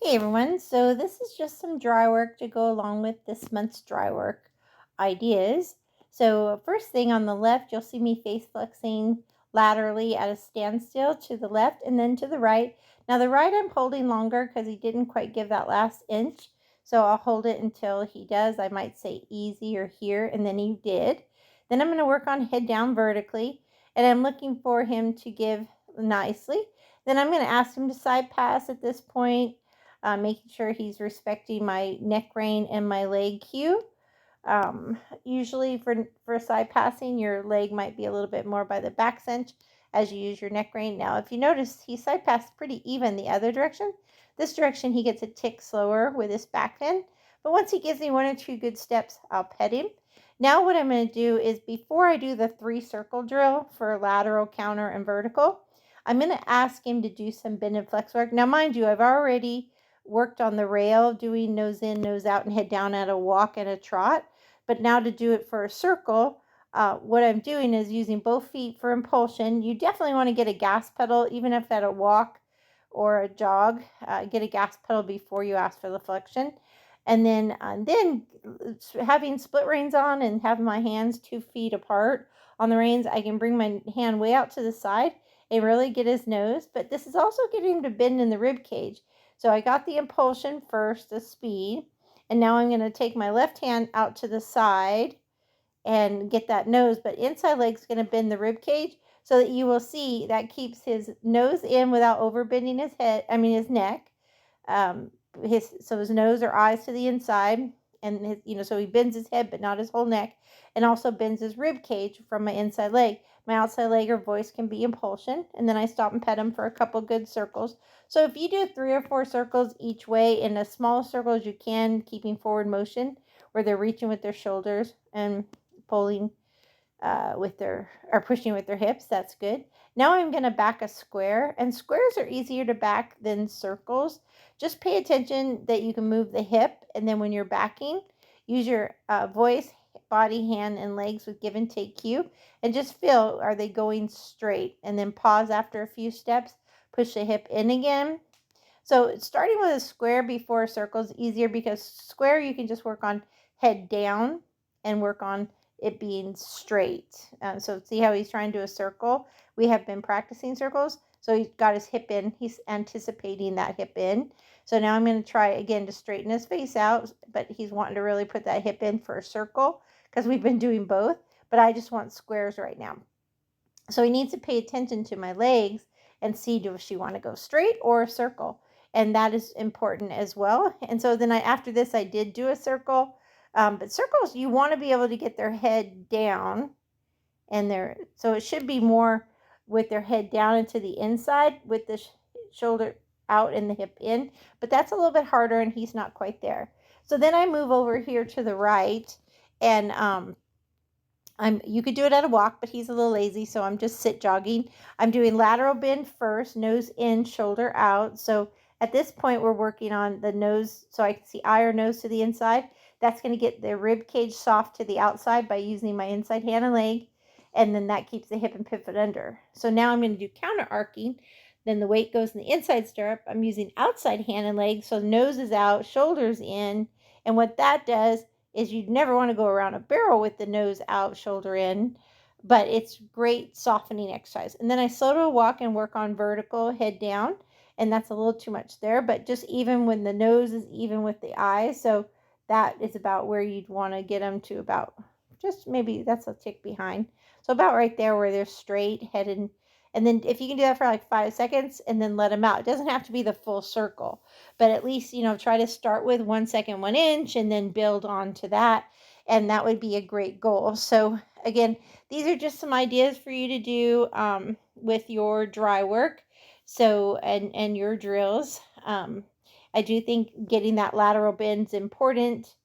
Hey everyone, so this is just some dry work to go along with this month's dry work ideas. So first thing on the left, you'll see me face flexing laterally at a standstill to the left and then to the right. Now the right I'm holding longer because he didn't quite give that last inch. So I'll hold it until he does. I might say easy or here, and then he did. Then I'm going to work on head down vertically, and I'm looking for him to give nicely. Then I'm going to ask him to side pass at this point, making sure he's respecting my neck rein and my leg cue. Usually for side passing, your leg might be a little bit more by the back cinch as you use your neck rein. Now, if you notice, he side passed pretty even the other direction. This direction, he gets a tick slower with his back fin. But once he gives me one or two good steps, I'll pet him. Now what I'm going to do is, before I do the 3-circle drill for lateral, counter, and vertical, I'm going to ask him to do some bend and flex work. Now, mind you, I've already worked on the rail, doing nose in, nose out, and head down at a walk and a trot. But now to do it for a circle, what I'm doing is using both feet for impulsion. You definitely want to get a gas pedal, even if at a walk or a jog. Get a gas pedal before you ask for the flexion. And then having split reins on and having my hands 2 feet apart on the reins, I can bring my hand way out to the side and really get his nose. But this is also getting him to bend in the rib cage. So I got the impulsion first, the speed, and now I'm going to take my left hand out to the side and get that nose, but inside leg's going to bend the rib cage so that you will see that keeps his nose in without overbending his neck. Um, his nose or eyes to the inside, and so he bends his head but not his whole neck, and also bends his rib cage from my inside leg. My outside leg or voice can be impulsion, and then I stop and pet him for a couple good circles. So if you do 3 or 4 circles each way in as small a circle as you can, keeping forward motion where they're reaching with their shoulders and pulling with their or pushing with their hips, that's good. Now I'm going to back a square, and squares are easier to back than circles. Just pay attention that you can move the hip, and then when you're backing, use your voice, body, hand, and legs with give and take cue, and just feel, are they going straight? And then pause after a few steps, push the hip in again. So starting with a square before a circle is easier, because square you can just work on head down and work on it being straight. So see how he's trying to do a circle? We have been practicing circles. So he's got his hip in. He's anticipating that hip in. So now I'm going to try again to straighten his face out, but he's wanting to really put that hip in for a circle because we've been doing both. But I just want squares right now. So he needs to pay attention to my legs and see, does she want to go straight or a circle? And that is important as well. And so then after this, I did do a circle. But circles, you want to be able to get their head down, and so it should be more with their head down into the inside with the shoulder out and the hip in. But that's a little bit harder, and he's not quite there. So then I move over here to the right, and you could do it at a walk, but he's a little lazy, so I'm just sit jogging. I'm doing lateral bend first, nose in, shoulder out. So at this point, we're working on the nose, so I can see eye or nose to the inside. That's going to get the rib cage soft to the outside by using my inside hand and leg, and then that keeps the hip and pivot under. So now I'm going to do counter arcing. Then the weight goes in the inside stirrup. I'm using outside hand and leg, so nose is out, shoulders in, and what that does is you'd never want to go around a barrel with the nose out, shoulder in, but it's great softening exercise. And then I slow to a walk and work on vertical, head down, and that's a little too much there, but just even when the nose is even with the eyes, so that is about where you'd want to get them to, about just maybe that's a tick behind. So about right there where they're straight headed. And then if you can do that for like 5 seconds and then let them out, it doesn't have to be the full circle, but at least, try to start with 1 second, 1 inch, and then build on to that. And that would be a great goal. So again, these are just some ideas for you to do with your dry work. So, and your drills. I do think getting that lateral bend is important.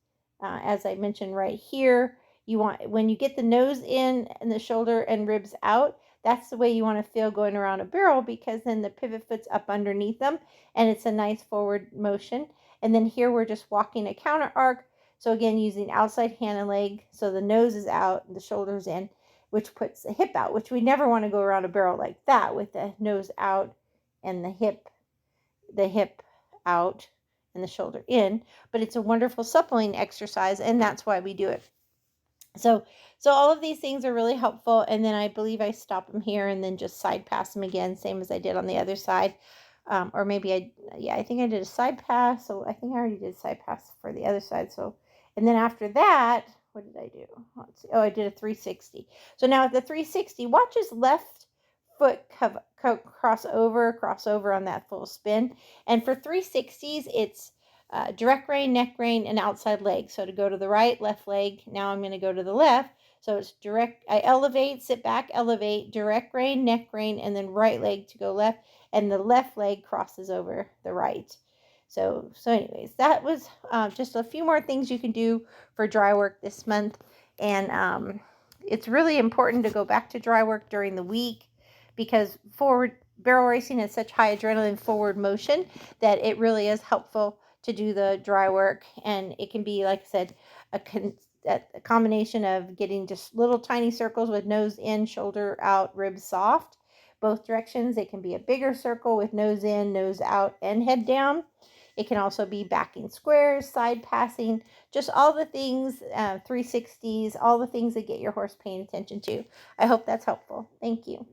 As I mentioned right here, when you get the nose in and the shoulder and ribs out, that's the way you want to feel going around a barrel, because then the pivot foot's up underneath them and it's a nice forward motion. And then here we're just walking a counter arc. So again, using outside hand and leg, so the nose is out and the shoulders in, which puts the hip out, which we never want to go around a barrel like that with the nose out and the hip out. and the shoulder in, but it's a wonderful supplementing exercise, and that's why we do it. So all of these things are really helpful. And then I believe I stop them here and then just side pass them again, same as I did on the other side. Or maybe I think I did a side pass. So I think I already did side pass for the other side. So, and then after that, what did I do? Let's see. Oh, I did a 360. So now at the 360, watch his left foot cross over on that full spin. And for 360s, it's direct rein, neck rein, and outside leg. So to go to the right, left leg. Now I'm going to go to the left. So it's direct. I elevate, sit back, elevate, direct rein, neck rein, and then right leg to go left. And the left leg crosses over the right. So anyways, that was just a few more things you can do for dry work this month. And it's really important to go back to dry work during the week, because forward barrel racing is such high adrenaline forward motion that it really is helpful to do the dry work. And it can be, like I said, a combination of getting just little tiny circles with nose in, shoulder out, ribs soft, both directions. It can be a bigger circle with nose in, nose out, and head down. It can also be backing squares, side passing, just all the things, 360s, all the things that get your horse paying attention to. I hope that's helpful. Thank you.